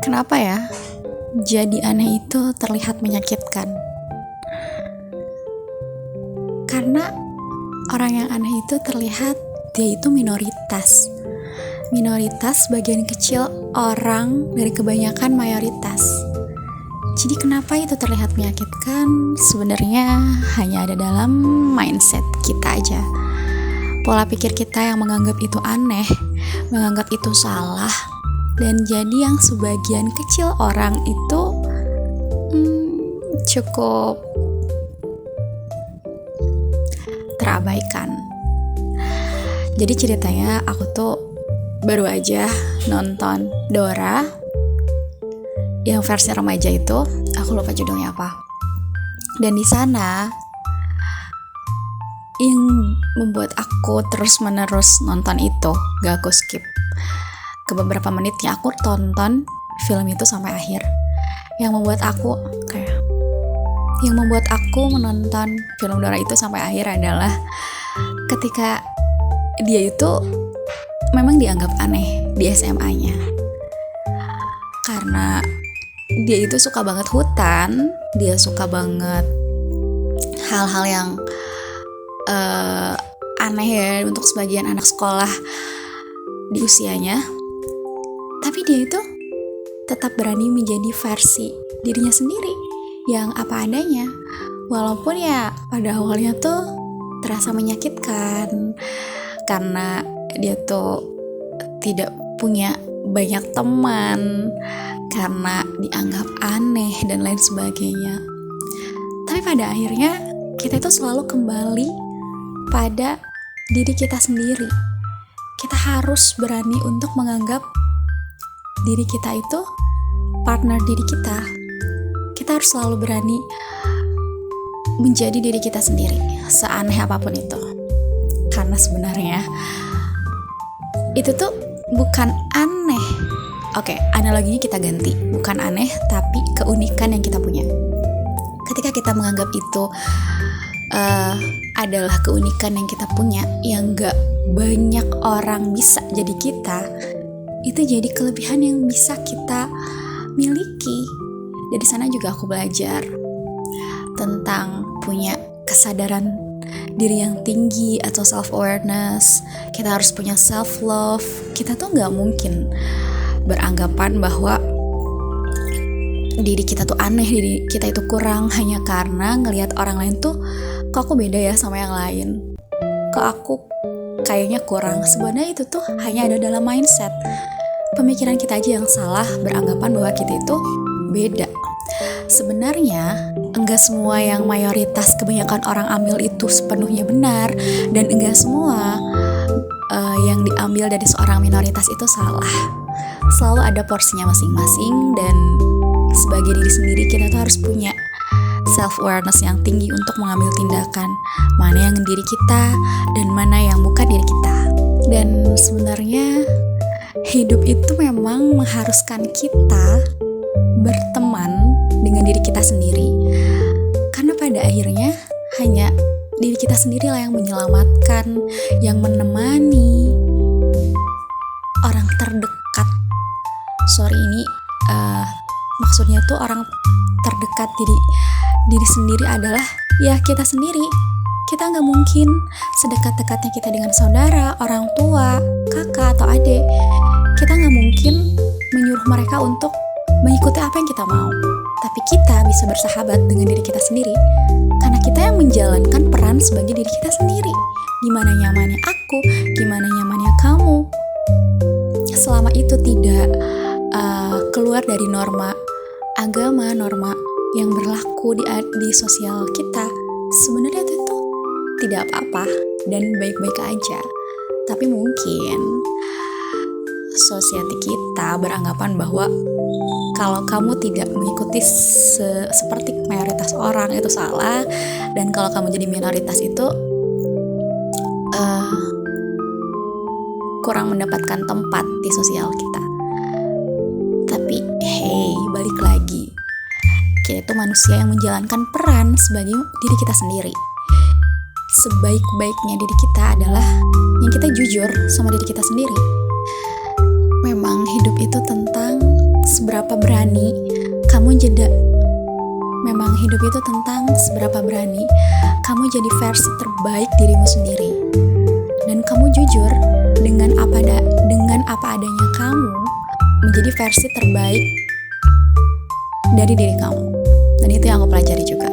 Kenapa ya? Jadi aneh itu terlihat menyakitkan. Karena orang yang aneh itu terlihat dia itu minoritas. Minoritas bagian kecil orang dari kebanyakan mayoritas. Jadi kenapa itu terlihat menyakitkan? Sebenarnya hanya ada dalam mindset kita aja. Pola pikir kita yang menganggap itu aneh, menganggap itu salah, dan jadi yang sebagian kecil orang itu cukup terabaikan. Jadi ceritanya aku tuh baru aja nonton Dora yang versi remaja itu, aku lupa judulnya apa. Dan di sana yang membuat aku terus-menerus nonton itu, gak aku skip. Ke beberapa menitnya aku tonton film itu sampai akhir. Yang membuat aku menonton film Dora itu sampai akhir adalah ketika dia itu memang dianggap aneh di SMA-nya. Karena dia itu suka banget hutan, dia suka banget hal-hal yang aneh ya untuk sebagian anak sekolah di usianya. Tapi dia itu tetap berani menjadi versi dirinya sendiri yang apa adanya. Walaupun ya pada awalnya tuh terasa menyakitkan karena dia tuh tidak punya banyak teman, karena dianggap aneh dan lain sebagainya. Tapi pada akhirnya kita itu selalu kembali pada diri kita sendiri. Kita harus berani untuk menganggap diri kita itu partner diri kita. Kita harus selalu berani menjadi diri kita sendiri, seaneh apapun itu. Karena sebenarnya itu tuh bukan aneh. Oke, analoginya kita ganti. Bukan aneh, tapi keunikan yang kita punya. Ketika kita menganggap itu adalah keunikan yang kita punya, yang gak banyak orang bisa jadi kita, itu jadi kelebihan yang bisa kita miliki. Dari sana juga aku belajar tentang punya kesadaran diri yang tinggi atau self-awareness. Kita harus punya self-love. Kita tuh gak mungkin beranggapan bahwa diri kita tuh aneh, diri kita itu kurang hanya karena ngelihat orang lain tuh, kok aku beda ya sama yang lain, kok aku kayaknya kurang. Sebenarnya itu tuh hanya ada dalam mindset. Pemikiran kita aja yang salah beranggapan bahwa kita itu beda. Sebenarnya enggak semua yang mayoritas kebanyakan orang ambil itu sepenuhnya benar, dan enggak semua yang diambil dari seorang minoritas itu salah. Selalu ada porsinya masing-masing, dan sebagai diri sendiri kita tuh harus punya self-awareness yang tinggi untuk mengambil tindakan mana yang diri kita dan mana yang bukan diri kita. Dan sebenarnya hidup itu memang mengharuskan kita berteman dengan diri kita sendiri, karena pada akhirnya hanya diri kita sendirilah yang menyelamatkan, yang menemani orang terdekat. Maksudnya tuh orang terdekat diri sendiri adalah ya kita sendiri. Kita nggak mungkin sedekat-dekatnya kita dengan saudara, orang tua, kakak atau adik. Kita nggak mungkin menyuruh mereka untuk mengikuti apa yang kita mau. Tapi kita bisa bersahabat dengan diri kita sendiri, karena kita yang menjalankan peran sebagai diri kita sendiri. Gimana nyamannya aku, gimana nyamannya kamu. Selama itu tidak keluar dari norma agama, norma yang berlaku di sosial kita, sebenarnya itu tidak apa-apa dan baik-baik aja. Tapi mungkin society kita beranggapan bahwa kalau kamu tidak mengikuti seperti mayoritas orang itu salah, dan kalau kamu jadi minoritas itu kurang mendapatkan tempat di sosial kita. Tapi hey, balik lagi, kita itu manusia yang menjalankan peran sebagai diri kita sendiri. Sebaik-baiknya diri kita adalah yang kita jujur sama diri kita sendiri. Memang hidup itu tentang seberapa seberapa berani kamu jeda. Memang hidup itu tentang seberapa berani kamu jadi versi terbaik dirimu sendiri. Dan kamu jujur dengan apa adanya kamu menjadi versi terbaik dari diri kamu. Dan itu yang aku pelajari juga.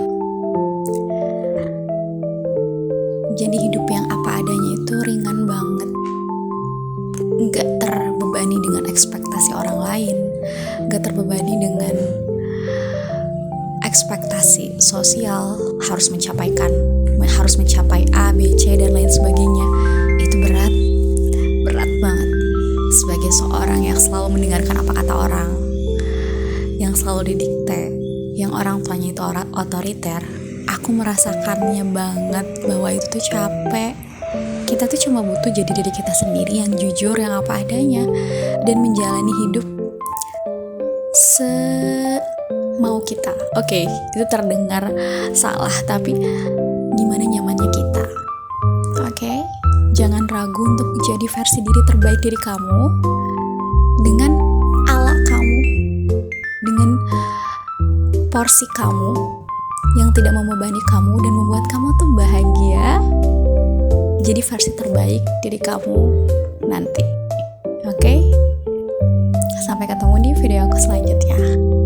Jadi hidup yang apa adanya itu ringan banget. Gak terbebani dengan ekspektasi orang lain, gak terbebani dengan ekspektasi sosial harus mencapai A, B, C dan lain sebagainya. Itu berat banget. Sebagai seorang yang selalu mendengarkan apa kata orang, yang selalu didikte, yang orang tuanya itu otoriter, aku merasakannya banget bahwa itu tuh capek. Kita tuh cuma butuh jadi diri kita sendiri yang jujur, yang apa adanya, dan menjalani hidup mau kita. Oke, itu terdengar salah, tapi gimana nyamannya kita. Oke, jangan ragu untuk jadi versi diri terbaik diri kamu dengan ala kamu, dengan porsi kamu yang tidak membebani kamu dan membuat kamu tuh bahagia. Jadi versi terbaik diri kamu nanti. Oke? Sampai ketemu di video aku selanjutnya.